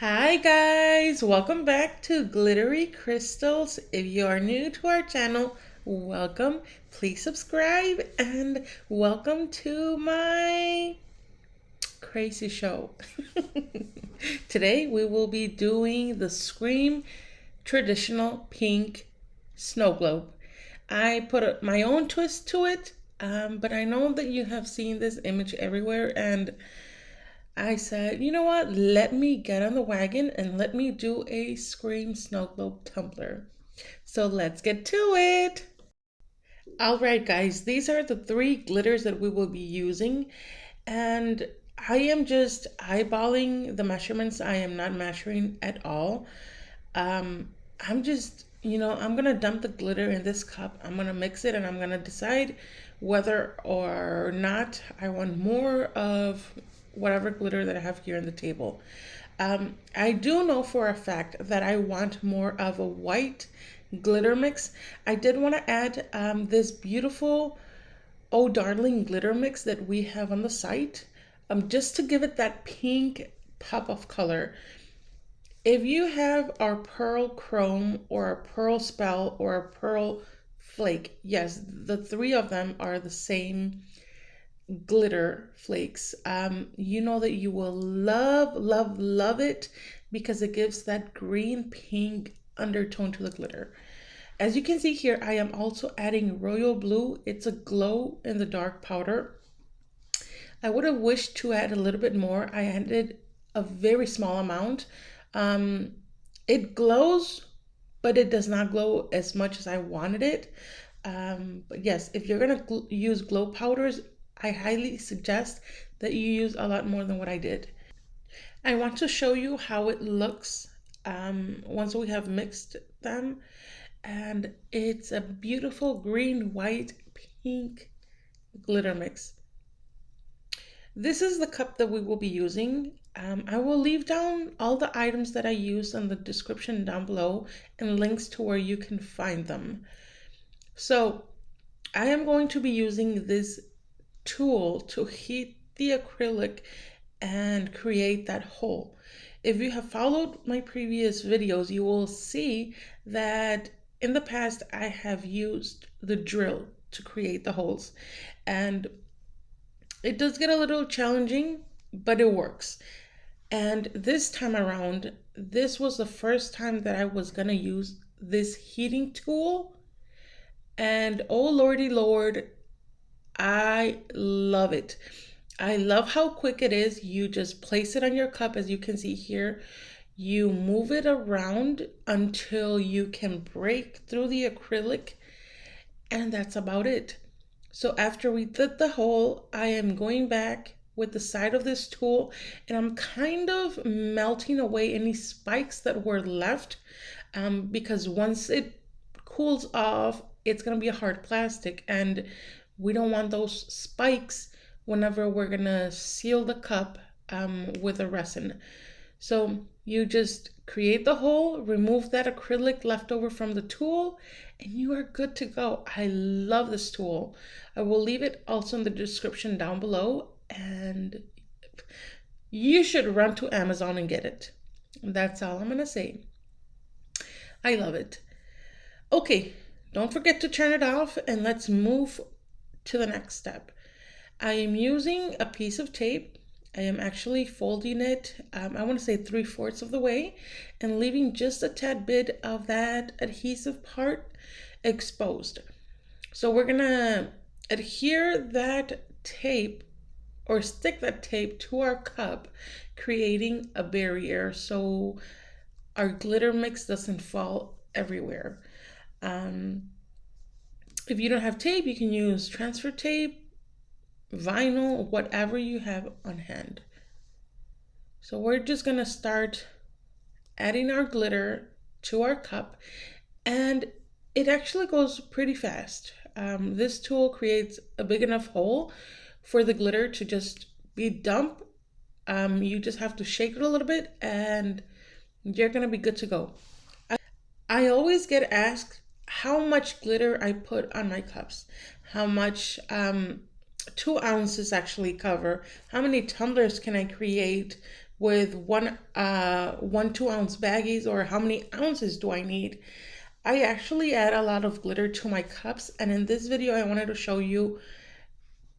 Hi guys, welcome back to Glittery Crystals. If you are new to our channel, welcome. Please subscribe and welcome to my crazy show. Today we will be doing the Scream traditional pink snow globe. I put my own twist to it, but I know that you have seen this image everywhere, and I said, you know what? Let me get on the wagon and let me do a Scream Snow Globe tumbler. So let's get to it. All right, guys, these are the three glitters that we will be using. And I am just eyeballing the measurements. I am not measuring at all. I'm just, I'm going to dump the glitter in this cup. I'm going to mix it and I'm going to decide whether or not I want more of whatever glitter that I have here on the table. I do know for a fact that I want more of a white glitter mix. I did want to add this beautiful Oh Darling glitter mix that we have on the site, just to give it that pink pop of color. If you have our pearl chrome or a pearl spell or a pearl flake, yes, the three of them are the same glitter flakes. You know that you will love it because it gives that green pink undertone to the glitter. As you can see here, I am also adding royal blue. It's a glow in the dark powder. I would have wished to add a little bit more. I added a very small amount. It glows, but it does not glow as much as I wanted it. But yes, if you're gonna use glow powders, I highly suggest that you use a lot more than what I did. I want to show you how it looks once we have mixed them. And it's a beautiful green, white, pink glitter mix. This is the cup that we will be using. I will leave down all the items that I used in the description down below and links to where you can find them. So I am going to be using this tool to heat the acrylic and create that hole. If you have followed my previous videos, you will see that in the past I have used the drill to create the holes, and it does get a little challenging, but it works. And this time around, this was the first time that I was gonna use this heating tool, and oh lordy lord, I love it. I love how quick it is. You just place it on your cup, as you can see here. You move it around until you can break through the acrylic, and that's about it. So after we did the hole, I am going back with the side of this tool and I'm kind of melting away any spikes that were left, because once it cools off, it's gonna be a hard plastic and we don't want those spikes whenever we're gonna seal the cup with a resin. So you just create the hole, remove that acrylic left over from the tool, and you are good to go. I love this tool. I will leave it also in the description down below, and you should run to Amazon and get it. That's all I'm gonna say. I love it. Okay, don't forget to turn it off and let's move to the next step. I am using a piece of tape. I am actually folding it, I want to say 3/4 of the way, and leaving just a tad bit of that adhesive part exposed. So we're gonna adhere that tape or stick that tape to our cup, creating a barrier so our glitter mix doesn't fall everywhere. If you don't have tape, you can use transfer tape, vinyl, whatever you have on hand. So we're just gonna start adding our glitter to our cup, and it actually goes pretty fast. This tool creates a big enough hole for the glitter to just be dumped. You just have to shake it a little bit and you're gonna be good to go. I always get asked how much glitter I put on my cups, how much 2 ounces actually cover, how many tumblers can I create with 2 ounce baggies, or how many ounces do I need. I actually add a lot of glitter to my cups, and in this video I wanted to show you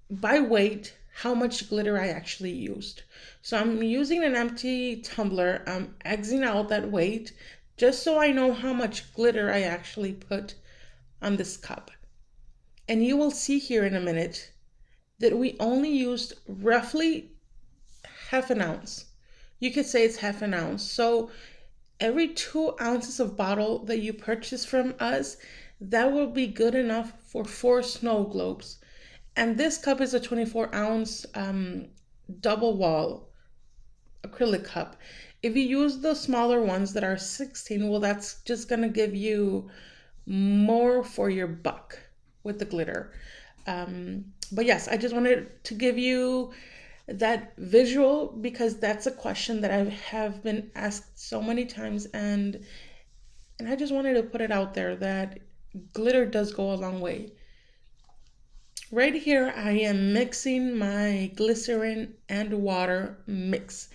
by weight how much glitter I actually used. So I'm using an empty tumbler. I'm Xing out that weight just so I know how much glitter I actually put on this cup. And you will see here in a minute that we only used roughly half an ounce. You could say it's half an ounce. So every 2 ounces of bottle that you purchase from us, that will be good enough for 4 snow globes. And this cup is a 24-ounce double wall acrylic cup. If you use the smaller ones that are 16, well, that's just gonna give you more for your buck with the glitter. But yes, I just wanted to give you that visual because that's a question that I have been asked so many times, and I just wanted to put it out there that glitter does go a long way. Right here, I am mixing my glycerin and water mix.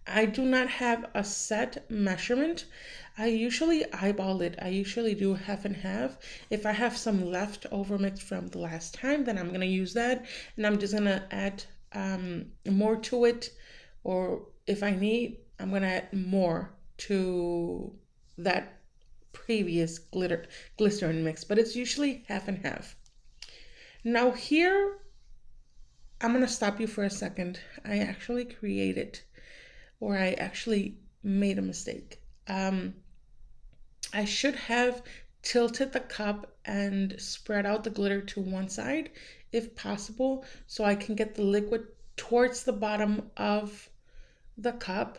I do not have a set measurement. I usually eyeball it. I usually do half and half. If I have some leftover mix from the last time, then I'm gonna use that, and I'm just gonna add more to it, or if I need, I'm gonna add more to that previous glycerin mix, but it's usually half and half. Now here, I'm gonna stop you for a second. I actually created, or I actually made a mistake. I should have tilted the cup and spread out the glitter to one side, if possible, so I can get the liquid towards the bottom of the cup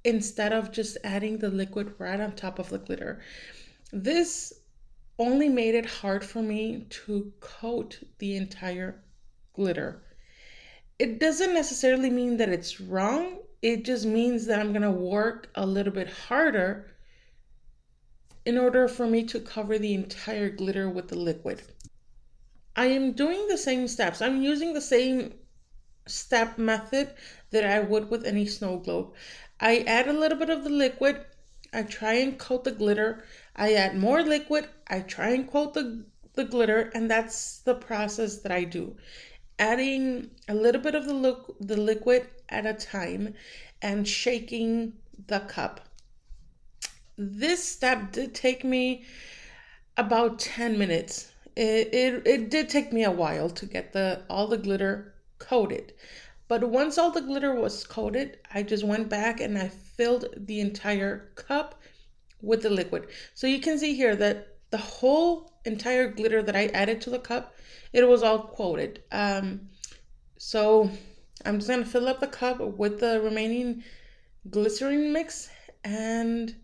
instead of just adding the liquid right on top of the glitter. This only made it hard for me to coat the entire glitter. It doesn't necessarily mean that it's wrong. It just means that I'm gonna work a little bit harder in order for me to cover the entire glitter with the liquid. I am doing the same steps. I'm using the same step method that I would with any snow globe. I add a little bit of the liquid. I try and coat the glitter. I add more liquid. I try and coat the glitter, and that's the process that I do. Adding a little bit of the liquid at a time and shaking the cup. This step did take me about 10 minutes. It did take me a while to get all the glitter coated. But once all the glitter was coated, I just went back and I filled the entire cup with the liquid. So you can see here that the whole entire glitter that I added to the cup, it was all coated. So I'm just gonna fill up the cup with the remaining glycerin mix, and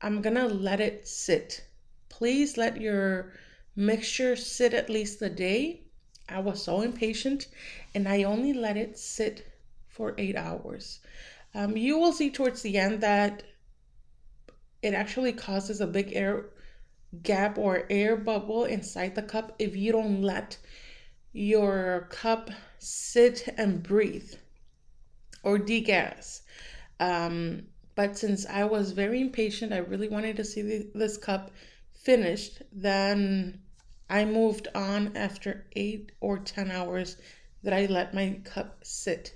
I'm gonna let it sit. Please let your mixture sit at least a day. I was so impatient and I only let it sit for 8 hours. You will see towards the end that it actually causes a big air gap or air bubble inside the cup if you don't let your cup sit and breathe or degas. But since I was very impatient, I really wanted to see this cup finished, then I moved on after 8 or 10 hours that I let my cup sit.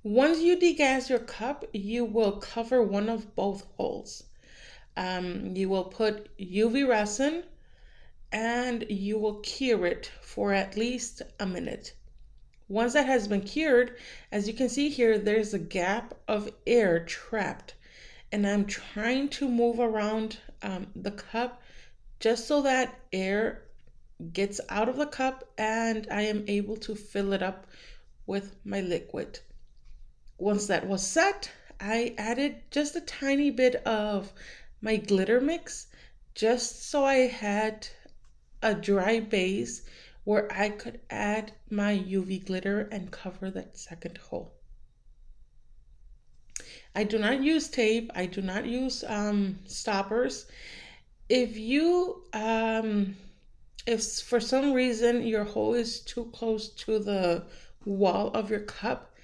Once you degas your cup, you will cover one of both holes. You will put UV resin and you will cure it for at least a minute. Once that has been cured, as you can see here, there's a gap of air trapped, and I'm trying to move around the cup just so that air gets out of the cup and I am able to fill it up with my liquid. Once that was set, I added just a tiny bit of my glitter mix just so I had a dry base where I could add my UV glitter and cover that second hole. I do not use tape. I do not use stoppers. If you, if for some reason your hole is too close to the wall of your cup,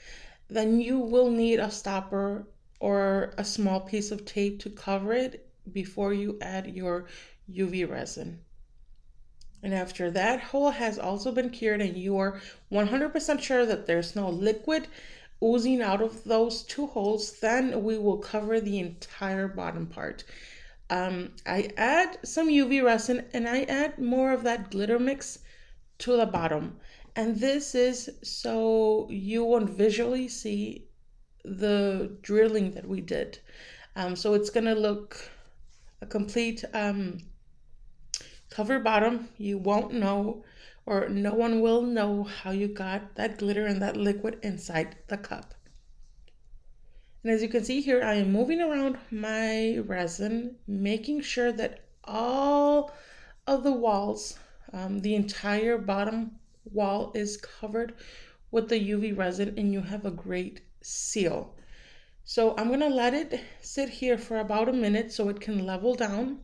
then you will need a stopper or a small piece of tape to cover it before you add your UV resin. And after that hole has also been cured and you are 100% sure that there's no liquid oozing out of those two holes, then we will cover the entire bottom part. I add some UV resin and I add more of that glitter mix to the bottom. And this is so you won't visually see the drilling that we did. So it's gonna look a complete cover bottom. You won't know, or no one will know how you got that glitter and that liquid inside the cup. And as you can see here, I am moving around my resin, making sure that all of the walls, the entire bottom wall is covered with the UV resin and you have a great seal. So I'm gonna let it sit here for about a minute so it can level down,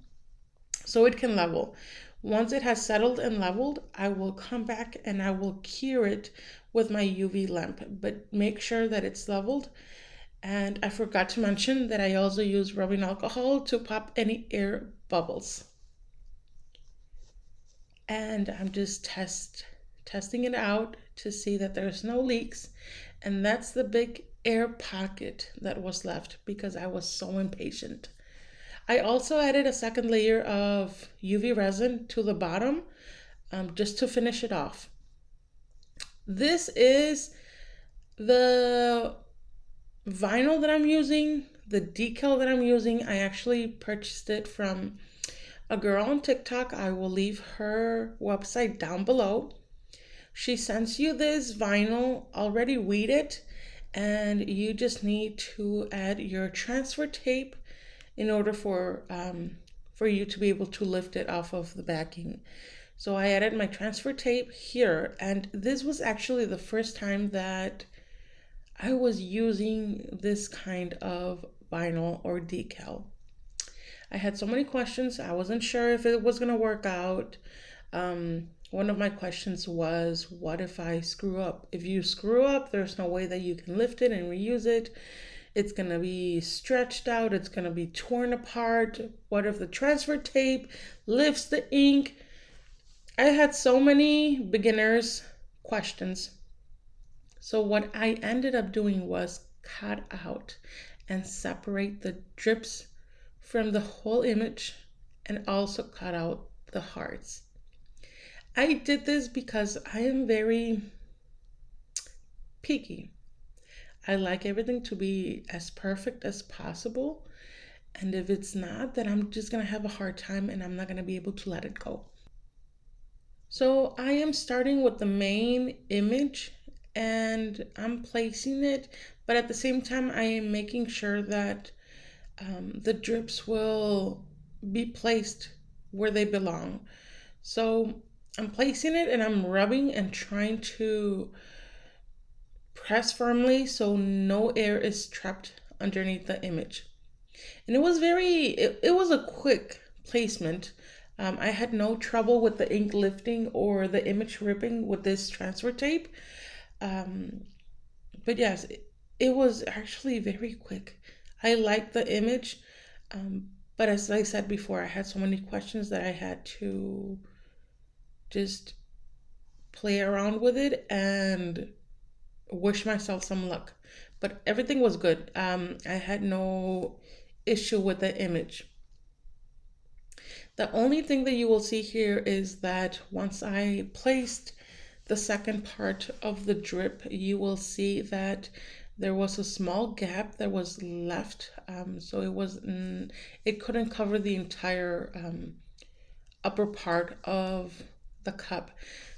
so it can level. Once it has settled and leveled, I will come back and I will cure it with my UV lamp, but make sure that it's leveled. And I forgot to mention that I also use rubbing alcohol to pop any air bubbles. And I'm just testing it out to see that there's no leaks. And that's the big air pocket that was left because I was so impatient. I also added a second layer of UV resin to the bottom just to finish it off. This is the vinyl that I'm using, the decal that I'm using. I actually purchased it from a girl on TikTok. I will leave her website down below. She sends you this vinyl already weeded, and you just need to add your transfer tape in order for you to be able to lift it off of the backing. So I added my transfer tape here, and this was actually the first time that I was using this kind of vinyl or decal. I had so many questions. I wasn't sure if it was going to work out. One of my questions was, what if I screw up? If you screw up, there's no way that you can lift it and reuse it. It's going to be stretched out. It's going to be torn apart. What if the transfer tape lifts the ink? I had so many beginners questions. So what I ended up doing was cut out and separate the drips from the whole image and also cut out the hearts. I did this because I am very picky. I like everything to be as perfect as possible. And if it's not, then I'm just going to have a hard time and I'm not going to be able to let it go. So I am starting with the main image and I'm placing it, but at the same time I am making sure that the drips will be placed where they belong. So I'm placing it and I'm rubbing and trying to press firmly so no air is trapped underneath the image. And it was it was a quick placement. I had no trouble with the ink lifting or the image ripping with this transfer tape. But yes, it was actually very quick. I liked the image, but as I said before, I had so many questions that I had to just play around with it and wish myself some luck. But everything was good. I had no issue with the image. The only thing that you will see here is that once I placed the second part of the drip, you will see that there was a small gap that was left. So it couldn't cover the entire upper part of the cup.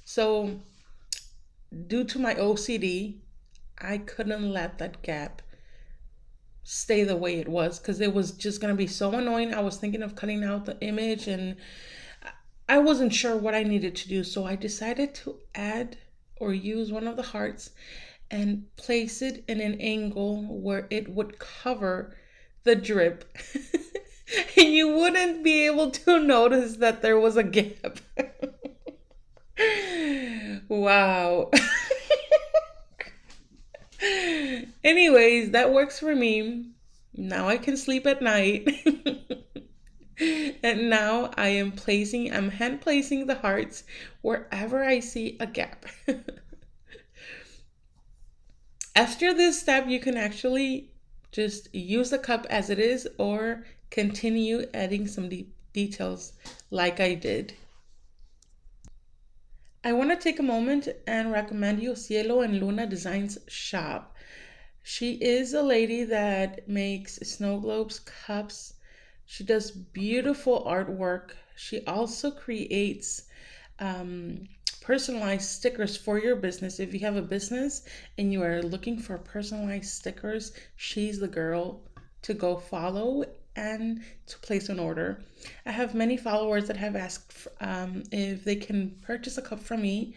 So due to my OCD, I couldn't let that gap stay the way it was because it was just going to be so annoying. I was thinking of cutting out the image and I wasn't sure what I needed to do. So I decided to add or use one of the hearts and place it in an angle where it would cover the drip. And you wouldn't be able to notice that there was a gap. Wow. Anyways, that works for me. Now I can sleep at night. And now I'm hand placing the hearts wherever I see a gap. After this step, you can actually just use the cup as it is or continue adding some details like I did. I want to take a moment and recommend you CIELO and Luna Designs shop. She is a lady that makes snow globes, cups. She does beautiful artwork. She also creates um, personalized stickers for your business. If you have a business and you are looking for personalized stickers, she's the girl to go follow and to place an order. I have many followers that have asked if they can purchase a cup from me,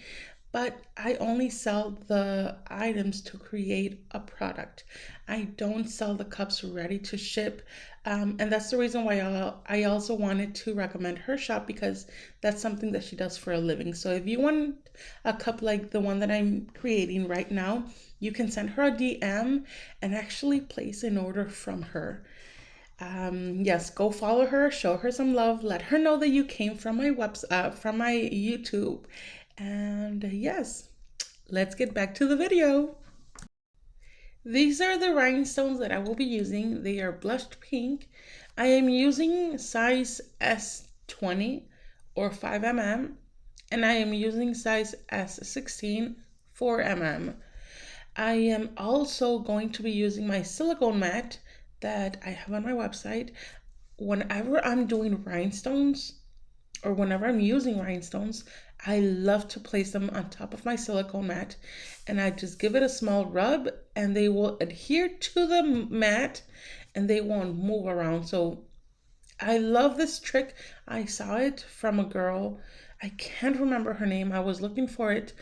but I only sell the items to create a product. I don't sell the cups ready to ship. And that's the reason why I also wanted to recommend her shop, because that's something that she does for a living. So if you want a cup like the one that I'm creating right now, you can send her a DM and actually place an order from her. Yes, go follow her, show her some love, let her know that you came from my from my YouTube. And yes, let's get back to the video. These are the rhinestones that I will be using. They are blushed pink. I am using size S20 or 5 mm, and I am using size S16 4 mm. I am also going to be using my silicone mat that I have on my website. Whenever I'm doing rhinestones or whenever I'm using rhinestones, I love to place them on top of my silicone mat, and I just give it a small rub and they will adhere to the mat and they won't move around. So I love this trick. I saw it from a girl. I can't remember her name. I was looking for it,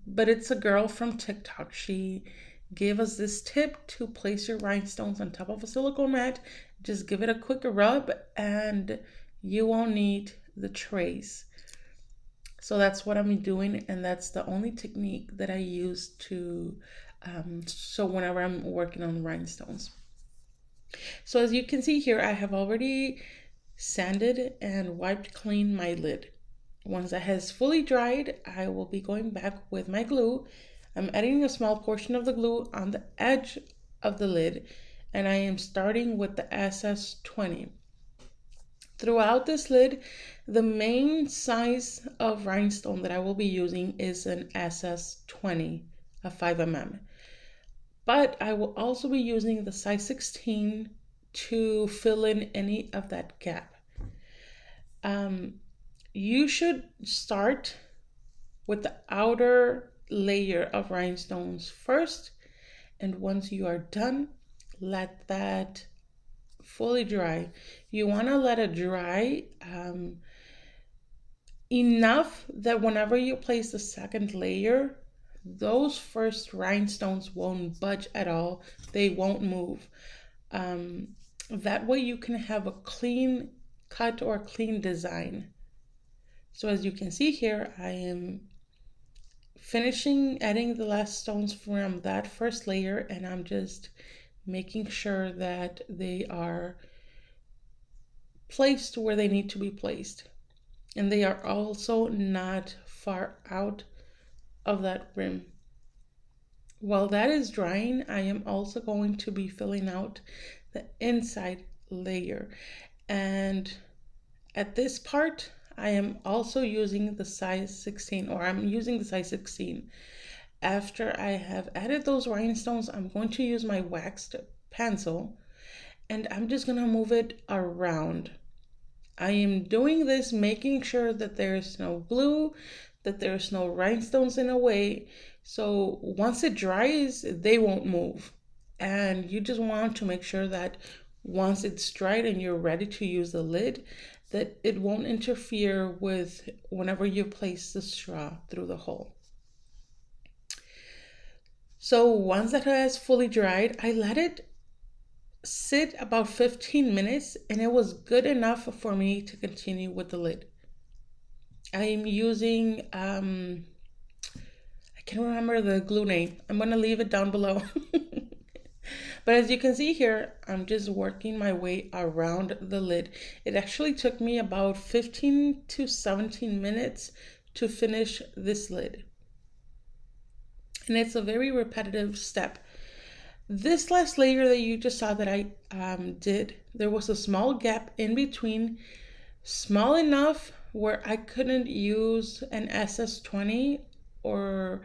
but it's a girl from TikTok. She gave us this tip to place your rhinestones on top of a silicone mat. Just give it a quick rub and you won't need the trays. So that's what I'm doing, and that's the only technique that I use to so whenever I'm working on rhinestones. So as you can see here, I have already sanded and wiped clean my lid. Once that has fully dried, I will be going back with my glue. I'm adding a small portion of the glue on the edge of the lid, and I am starting with the SS20. Throughout this lid, the main size of rhinestone that I will be using is an SS20, a 5 mm. But I will also be using the size 16 to fill in any of that gap. You should start with the outer layer of rhinestones first, and once you are done, let that fully dry. You want to let it dry enough that whenever you place the second layer, those first rhinestones won't budge at all. They won't move. That way you can have a clean cut or clean design. So as you can see here, I am finishing adding the last stones from that first layer, and I'm just making sure that they are placed where they need to be placed. And they are also not far out of that rim. While that is drying, I am also going to be filling out the inside layer. And at this part, I am also using the size 16, or I'm using the size 16. After I have added those rhinestones, I'm going to use my waxed pencil, and I'm just gonna move it around. I am doing this making sure that there's no glue, that there's no rhinestones in a way. So once it dries, they won't move. And you just want to make sure that once it's dried and you're ready to use the lid, that it won't interfere with whenever you place the straw through the hole. So once that has fully dried, I let it sit about 15 minutes, and it was good enough for me to continue with the lid. I am using, I can't remember the glue name. I'm going to leave it down below. But as you can see here, I'm just working my way around the lid. It actually took me about 15 to 17 minutes to finish this lid. And it's a very repetitive step. This last layer that you just saw that I did, there was a small gap in between, small enough where I couldn't use an SS20 or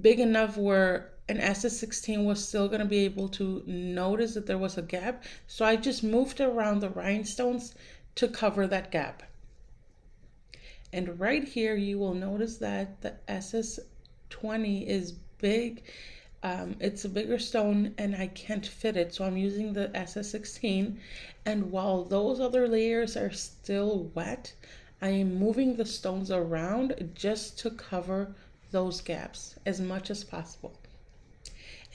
big enough where an SS16 was still going to be able to notice that there was a gap. So I just moved around the rhinestones to cover that gap. And right here, you will notice that the SS20 is big. It's a bigger stone and I can't fit it. So I'm using the SS16. And while those other layers are still wet, I am moving the stones around just to cover those gaps as much as possible.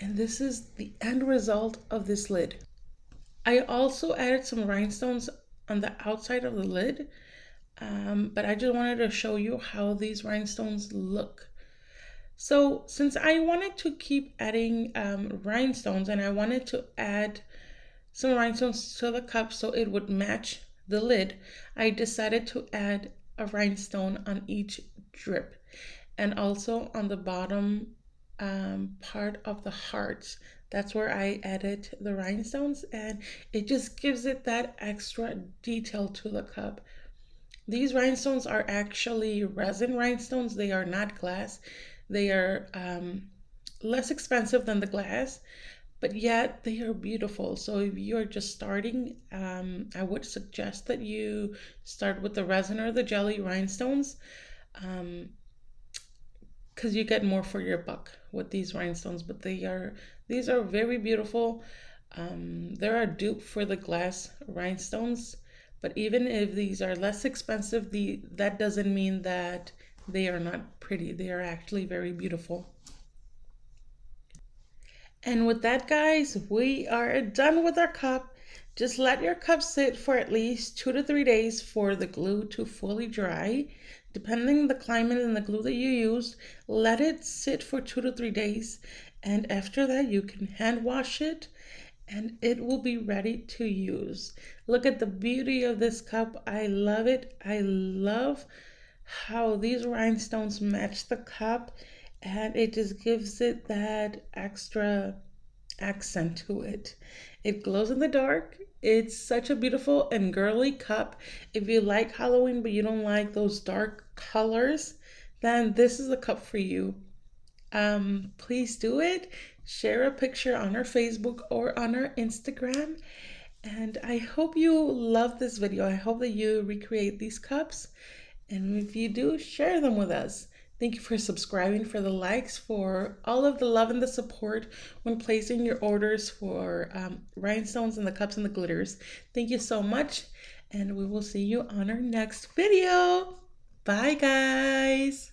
And this is the end result of this lid. I also added some rhinestones on the outside of the lid, but I just wanted to show you how these rhinestones look. So since I wanted to keep adding rhinestones and I wanted to add some rhinestones to the cup so it would match the lid, I decided to add a rhinestone on each drip and also on the bottom part of the hearts. That's where I added the rhinestones, and it just gives it that extra detail to the cup. These rhinestones are actually resin rhinestones. They are not glass. They are less expensive than the glass, but yet they are beautiful. So if you're just starting, I would suggest that you start with the resin or the jelly rhinestones, because you get more for your buck with these rhinestones. But these are very beautiful. They're a dupe for the glass rhinestones, but even if these are less expensive, that doesn't mean that they are not pretty. They are actually very beautiful. And with that, guys, we are done with our cup. Just let your cup sit for at least 2 to 3 days for the glue to fully dry. Depending on the climate and the glue that you use, let it sit for 2 to 3 days. And after that, you can hand wash it and it will be ready to use. Look at the beauty of this cup. I love it. I love how these rhinestones match the cup, and it just gives it that extra accent to it. It glows in the dark. It's such a beautiful and girly cup. If you like Halloween but you don't like those dark colors, then this is a cup for you. Please do it. Share a picture on our Facebook or on our Instagram. And I hope you love this video. I hope that you recreate these cups. And if you do, share them with us. Thank you for subscribing, for the likes, for all of the love and the support when placing your orders for rhinestones and the cups and the glitters. Thank you so much, and we will see you on our next video. Bye, guys.